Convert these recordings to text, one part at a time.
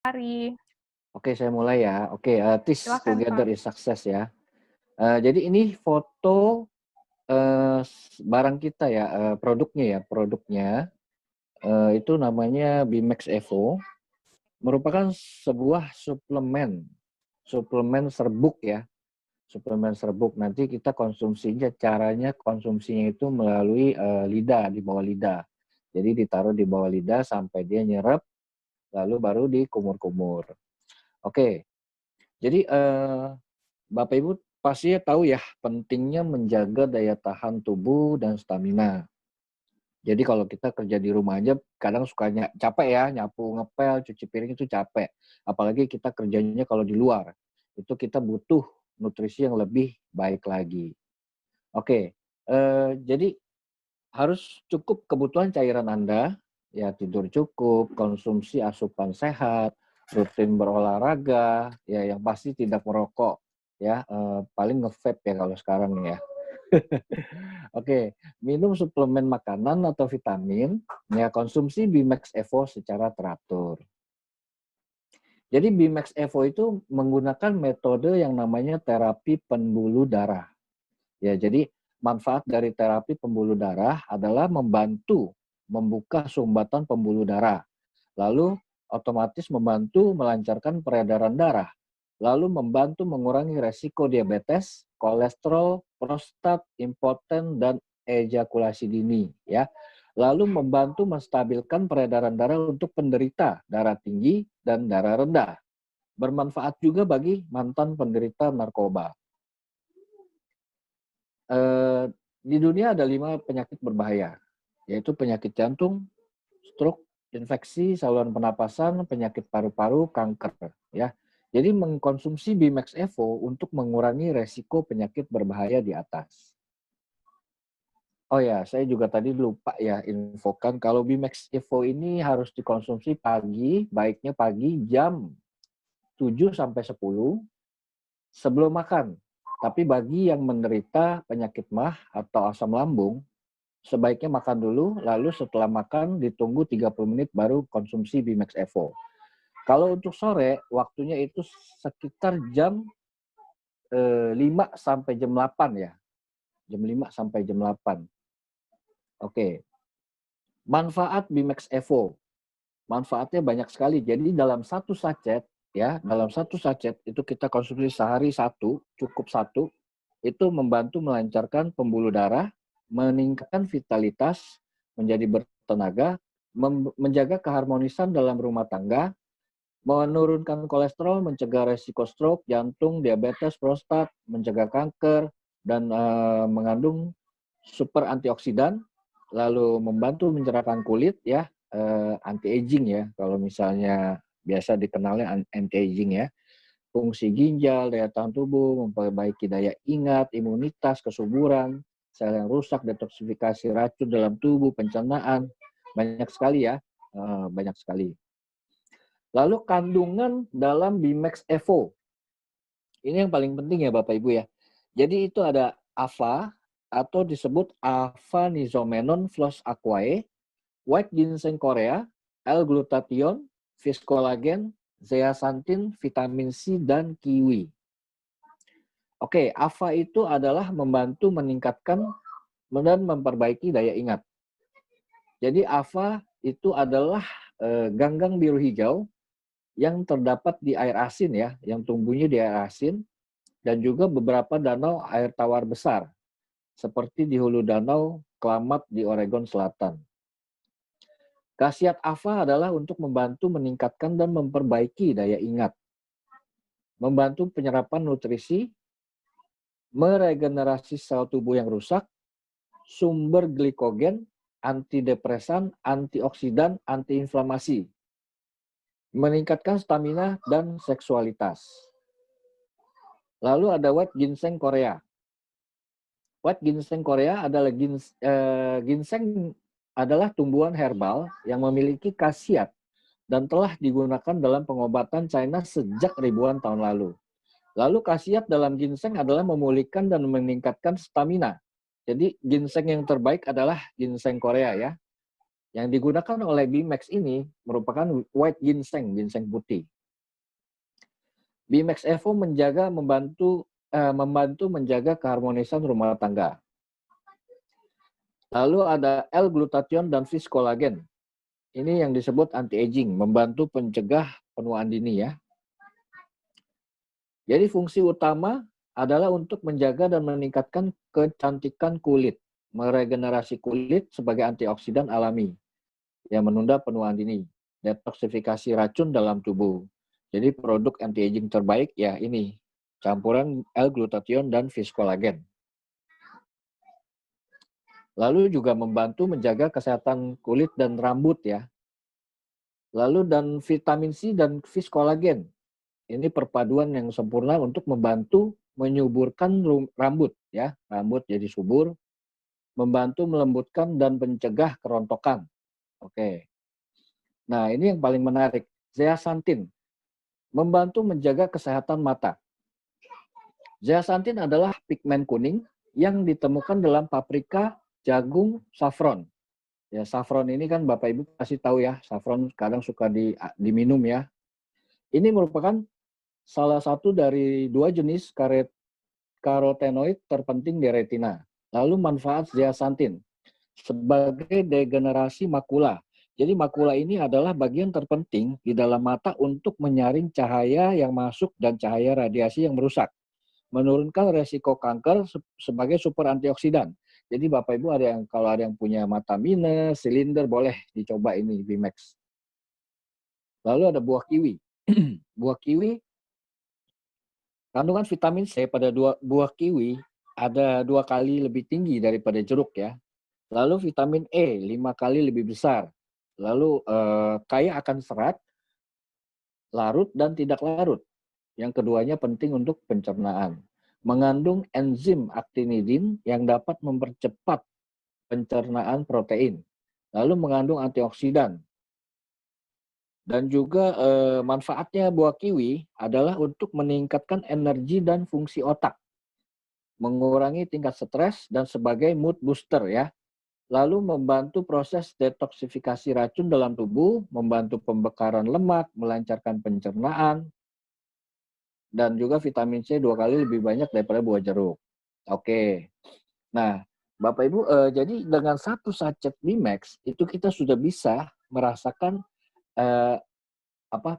Hari. Oke, saya mulai ya. Oke, TIS Silakan, Together Kak. is Success ya. Jadi ini foto, barang kita ya, produknya, itu namanya Bimax Evo, merupakan sebuah suplemen, suplemen serbuk ya, suplemen serbuk. Nanti kita caranya konsumsinya itu melalui, lidah, di bawah lidah. Jadi ditaruh di bawah lidah sampai dia nyerap, lalu baru dikumur-kumur. Oke, jadi, Bapak Ibu pastinya tahu ya pentingnya menjaga daya tahan tubuh dan stamina. Jadi kalau kita kerja di rumah aja kadang suka capek ya, nyapu, ngepel, cuci piring itu capek. Apalagi kita kerjanya kalau di luar, itu kita butuh nutrisi yang lebih baik lagi. Oke, jadi harus cukup kebutuhan cairan Anda, ya tidur cukup, konsumsi asupan sehat, rutin berolahraga, ya yang pasti tidak merokok, ya, paling nge-vape ya kalau sekarang ya. Oke, minum suplemen makanan atau vitamin, ya konsumsi Bimax Evo secara teratur. Jadi Bimax Evo itu menggunakan metode yang namanya terapi pembuluh darah. Ya, jadi manfaat dari terapi pembuluh darah adalah membantu membuka sumbatan pembuluh darah, lalu otomatis membantu melancarkan peredaran darah, lalu membantu mengurangi resiko diabetes, kolesterol, prostat, impoten, dan ejakulasi dini. Ya, lalu membantu menstabilkan peredaran darah untuk penderita darah tinggi dan darah rendah. Bermanfaat juga bagi mantan penderita narkoba. Eee, di dunia ada 5 penyakit berbahaya, yaitu penyakit jantung, stroke, infeksi saluran pernapasan, penyakit paru-paru, kanker, ya. Jadi mengkonsumsi Bimax Evo untuk mengurangi resiko penyakit berbahaya di atas. Oh ya, saya juga tadi lupa ya infokan kalau Bimax Evo ini harus dikonsumsi pagi, baiknya pagi jam 7 sampai 10 sebelum makan. Tapi bagi yang menderita penyakit MAH atau asam lambung, sebaiknya makan dulu, lalu setelah makan ditunggu 30 menit baru konsumsi Bimax Evo. Kalau untuk sore, waktunya itu sekitar jam 5 sampai jam 8 ya. Jam 5 sampai jam 8. Oke. Manfaat Bimax Evo. Manfaatnya banyak sekali. Jadi dalam satu sachet, ya, dalam satu sachet itu kita konsumsi sehari satu, cukup satu, itu membantu melancarkan pembuluh darah, meningkatkan vitalitas, menjadi bertenaga, menjaga keharmonisan dalam rumah tangga, menurunkan kolesterol, mencegah resiko stroke, jantung, diabetes, prostat, mencegah kanker, dan mengandung super antioksidan, lalu membantu mencerahkan kulit ya, anti aging ya, kalau misalnya biasa dikenalnya anti aging ya. Fungsi ginjal, daya tahan tubuh, memperbaiki daya ingat, imunitas, kesuburan, sel yang rusak, detoksifikasi racun dalam tubuh, pencernaan, banyak sekali ya, banyak sekali. Lalu kandungan dalam Bimax Evo, ini yang paling penting ya Bapak Ibu ya. Jadi itu ada AVA atau disebut Ava-nizomenon Flos Aquae, white ginseng Korea, L-glutathione, fiskolagen, zeaxanthin, vitamin C, dan kiwi. Oke, AVA itu adalah membantu meningkatkan dan memperbaiki daya ingat. Jadi AVA itu adalah ganggang biru hijau yang terdapat di air asin ya, yang tumbuhnya di air asin, dan juga beberapa danau air tawar besar, seperti di hulu danau Klamath di Oregon Selatan. Khasiat AVA adalah untuk membantu meningkatkan dan memperbaiki daya ingat, membantu penyerapan nutrisi, meregenerasi sel tubuh yang rusak, sumber glikogen, antidepresan, antioksidan, antiinflamasi, meningkatkan stamina dan seksualitas. Lalu ada white ginseng Korea. White ginseng Korea adalah ginseng adalah tumbuhan herbal yang memiliki khasiat dan telah digunakan dalam pengobatan China sejak ribuan tahun lalu. Lalu khasiat dalam ginseng adalah memulihkan dan meningkatkan stamina. Jadi ginseng yang terbaik adalah ginseng Korea ya. Yang digunakan oleh Bimax ini merupakan white ginseng, ginseng putih. Bimax Evo membantu menjaga keharmonisan rumah tangga. Lalu ada L-glutathione dan fish collagen. Ini yang disebut anti-aging, membantu pencegah penuaan dini ya. Jadi fungsi utama adalah untuk menjaga dan meningkatkan kecantikan kulit, meregenerasi kulit sebagai antioksidan alami yang menunda penuaan dini, detoksifikasi racun dalam tubuh. Jadi produk anti-aging terbaik ya ini, campuran L-glutathione dan fish collagen. Lalu juga membantu menjaga kesehatan kulit dan rambut ya. Lalu dan vitamin C dan fish collagen. Ini perpaduan yang sempurna untuk membantu menyuburkan rambut ya, rambut jadi subur, membantu melembutkan dan mencegah kerontokan. Oke. Nah, ini yang paling menarik, zeaxanthin, membantu menjaga kesehatan mata. Zeaxanthin adalah pigmen kuning yang ditemukan dalam paprika, jagung, saffron. Ya, saffron ini kan Bapak Ibu pasti tahu ya, saffron kadang suka diminum ya. Ini merupakan salah satu dari 2 jenis karotenoid terpenting di retina. Lalu manfaat zeaxanthin sebagai degenerasi makula. Jadi makula ini adalah bagian terpenting di dalam mata untuk menyaring cahaya yang masuk dan cahaya radiasi yang merusak. Menurunkan resiko kanker sebagai super antioksidan. Jadi Bapak Ibu kalau ada yang punya mata minus, silinder, boleh dicoba ini Bimax. Lalu ada buah kiwi. Buah kiwi, kandungan vitamin C pada buah kiwi ada 2 kali lebih tinggi daripada jeruk ya. Lalu vitamin E 5 kali lebih besar. Lalu kaya akan serat, larut dan tidak larut. Yang keduanya penting untuk pencernaan. Mengandung enzim actinidin yang dapat mempercepat pencernaan protein. Lalu mengandung antioksidan. Dan juga manfaatnya buah kiwi adalah untuk meningkatkan energi dan fungsi otak. Mengurangi tingkat stres dan sebagai mood booster ya. Lalu membantu proses detoksifikasi racun dalam tubuh, membantu pembakaran lemak, melancarkan pencernaan, dan juga vitamin C 2 kali lebih banyak daripada buah jeruk. Oke. Nah, Bapak Ibu, jadi dengan 1 sachet Bimax itu kita sudah bisa merasakan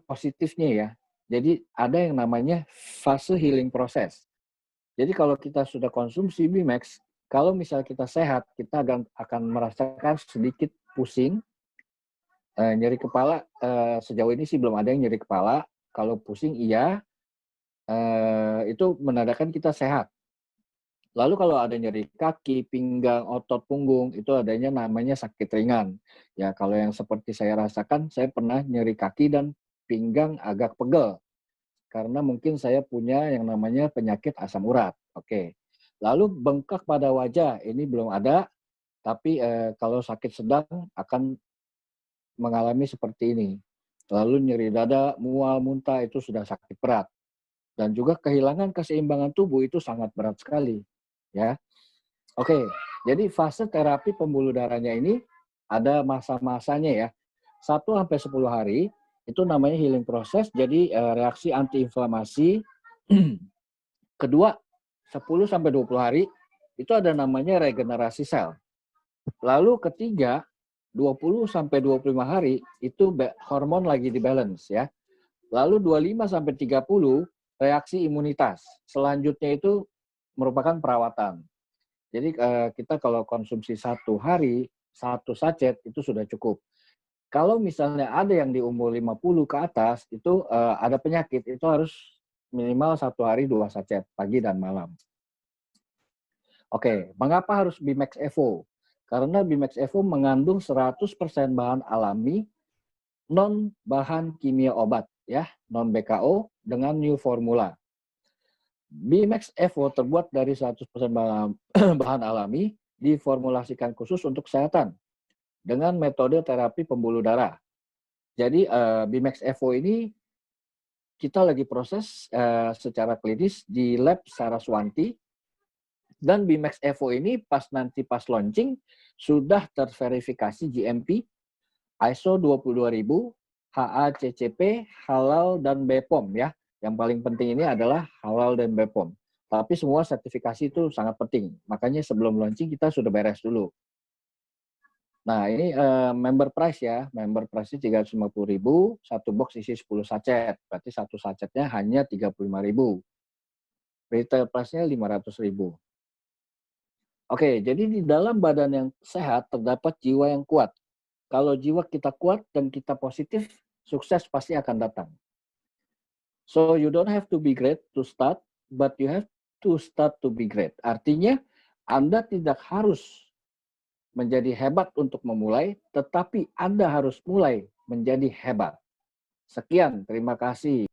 positifnya ya. Jadi ada yang namanya fase healing process. Jadi kalau kita sudah konsumsi Bimax, kalau misalnya kita sehat, kita akan merasakan sedikit pusing, nyeri kepala. Sejauh ini sih belum ada yang nyeri kepala. Kalau pusing iya, itu menandakan kita sehat. Lalu kalau ada nyeri kaki, pinggang, otot punggung, itu adanya namanya sakit ringan. Ya kalau yang seperti saya rasakan, saya pernah nyeri kaki dan pinggang agak pegel. Karena mungkin saya punya yang namanya penyakit asam urat. Oke. Lalu bengkak pada wajah, ini belum ada, tapi kalau sakit sedang akan mengalami seperti ini. Lalu nyeri dada, mual, muntah itu sudah sakit berat. Dan juga kehilangan keseimbangan tubuh itu sangat berat sekali. Ya. Oke, jadi fase terapi pembuluh darahnya ini ada masa-masanya ya. 1-10 hari itu namanya healing process, jadi reaksi antiinflamasi. Kedua, 10-20 hari itu ada namanya regenerasi sel. Lalu ketiga, 20-25 hari itu hormon lagi di balance ya. Lalu 25-30 reaksi imunitas. Selanjutnya itu merupakan perawatan. Jadi kita kalau konsumsi 1 hari, 1 sachet itu sudah cukup. Kalau misalnya ada yang di umur 50 ke atas, itu ada penyakit, itu harus minimal 1 hari 2 sachet, pagi dan malam. Oke, mengapa harus Bimax Evo? Karena Bimax Evo mengandung 100% bahan alami, non bahan kimia obat, ya, non BKO dengan new formula. Bimax Evo terbuat dari 100% bahan alami, diformulasikan khusus untuk kesehatan dengan metode terapi pembuluh darah. Jadi Bimax Evo ini kita lagi proses secara klinis di lab Saraswanti, dan Bimax Evo ini pas launching sudah terverifikasi GMP ISO 22000, HACCP, halal, dan BPOM ya. Yang paling penting ini adalah halal dan BPOM. Tapi semua sertifikasi itu sangat penting. Makanya sebelum launching kita sudah beres dulu. Nah, ini member price ya. Member price-nya 350.000, satu box isi 10 sachet. Berarti satu sachetnya hanya 35.000. Retail price-nya 500.000. Oke, jadi di dalam badan yang sehat terdapat jiwa yang kuat. Kalau jiwa kita kuat dan kita positif, sukses pasti akan datang. So you don't have to be great to start, but you have to start to be great. Artinya, Anda tidak harus menjadi hebat untuk memulai, tetapi Anda harus mulai menjadi hebat. Sekian, terima kasih.